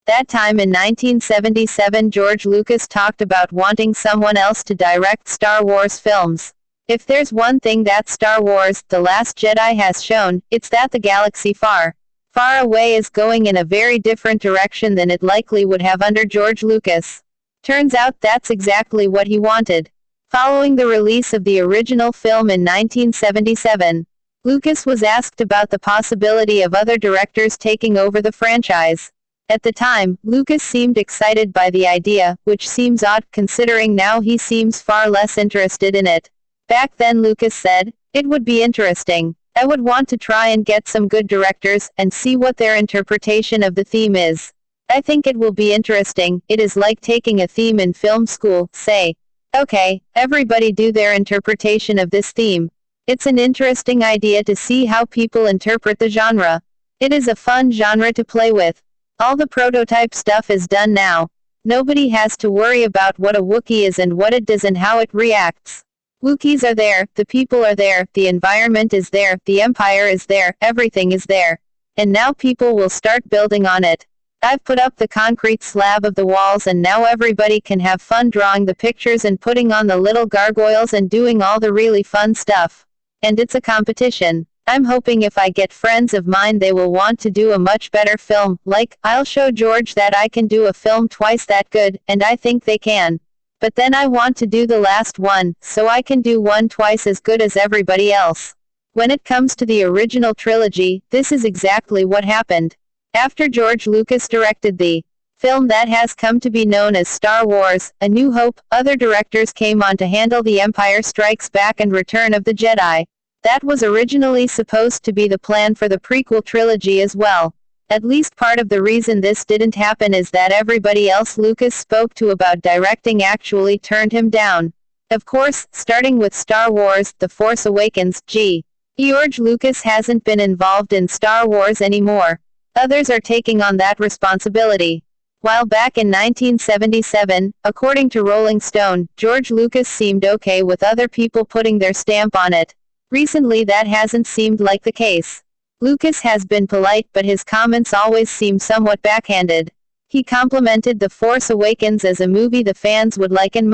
That time in 1977, George Lucas talked about wanting someone else to direct Star Wars films. If there's one thing that Star Wars: The Last Jedi has shown, it's that the galaxy far, far away is going in a very different direction than it likely would have under George Lucas. Turns out that's exactly what he wanted. Following the release of the original film in 1977, Lucas was asked about the possibility of other directors taking over the franchise. At the time, Lucas seemed excited by the idea, which seems odd considering now he seems far less interested in it. Back then Lucas said, "It would be interesting. I would want to try and get some good directors, and see what their interpretation of the theme is. I think it will be interesting. It is like taking a theme in film school, say, okay, everybody do their interpretation of this theme. It's an interesting idea to see how people interpret the genre. It is a fun genre to play with. All the prototype stuff is done now. Nobody has to worry about what a Wookiee is and what it does and how it reacts. Wookiees are there, the people are there, the environment is there, the Empire is there, everything is there. And now people will start building on it. I've put up the concrete slab of the walls and now everybody can have fun drawing the pictures and putting on the little gargoyles and doing all the really fun stuff. And it's a competition. I'm hoping if I get friends of mine they will want to do a much better film, like, I'll show George that I can do a film twice that good, and I think they can. But then I want to do the last one, so I can do one twice as good as everybody else." When it comes to the original trilogy, this is exactly what happened. After George Lucas directed the film that has come to be known as Star Wars: A New Hope, other directors came on to handle The Empire Strikes Back and Return of the Jedi. That was originally supposed to be the plan for the prequel trilogy as well. At least part of the reason this didn't happen is that everybody else Lucas spoke to about directing actually turned him down. Of course, starting with Star Wars: The Force Awakens, George Lucas hasn't been involved in Star Wars anymore. Others are taking on that responsibility. While back in 1977, according to Rolling Stone, George Lucas seemed okay with other people putting their stamp on it. Recently that hasn't seemed like the case. Lucas has been polite, but his comments always seem somewhat backhanded. He complimented The Force Awakens as a movie the fans would like and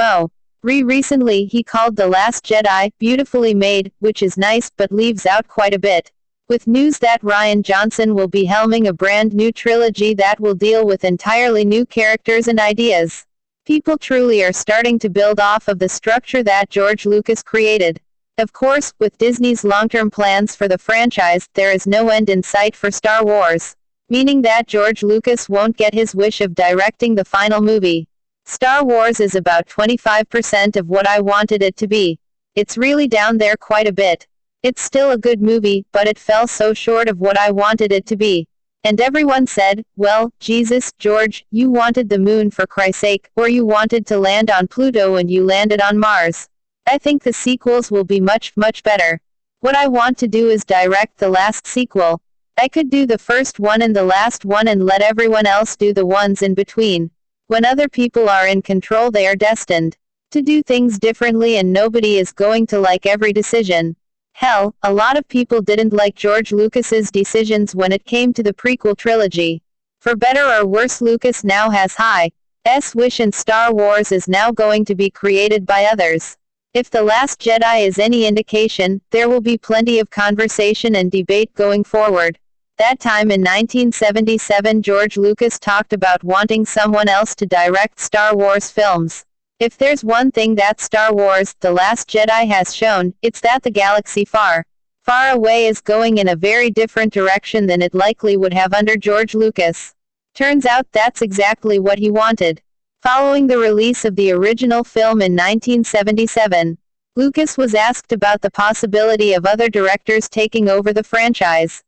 recently he called The Last Jedi beautifully made, which is nice but leaves out quite a bit. With news that Rian Johnson will be helming a brand new trilogy that will deal with entirely new characters and ideas. People truly are starting to build off of the structure that George Lucas created. Of course, with Disney's long-term plans for the franchise, there is no end in sight for Star Wars. Meaning that George Lucas won't get his wish of directing the final movie. Star Wars is about 25% of what I wanted it to be. It's really down there quite a bit. It's still a good movie, but it fell so short of what I wanted it to be. And everyone said, well, Jesus, George, you wanted the moon for Christ's sake, or you wanted to land on Pluto and you landed on Mars. I think the sequels will be much, much better. What I want to do is direct the last sequel. I could do the first one and the last one and let everyone else do the ones in between. When other people are in control they are destined to do things differently and nobody is going to like every decision. Hell, a lot of people didn't like George Lucas's decisions when it came to the prequel trilogy. For better or worse, Lucas now has high's wish and Star Wars is now going to be created by others. If The Last Jedi is any indication, there will be plenty of conversation and debate going forward. That time in 1977 George Lucas talked about wanting someone else to direct Star Wars films. If there's one thing that Star Wars: The Last Jedi has shown, it's that the galaxy far, far away is going in a very different direction than it likely would have under George Lucas. Turns out that's exactly what he wanted. Following the release of the original film in 1977, Lucas was asked about the possibility of other directors taking over the franchise.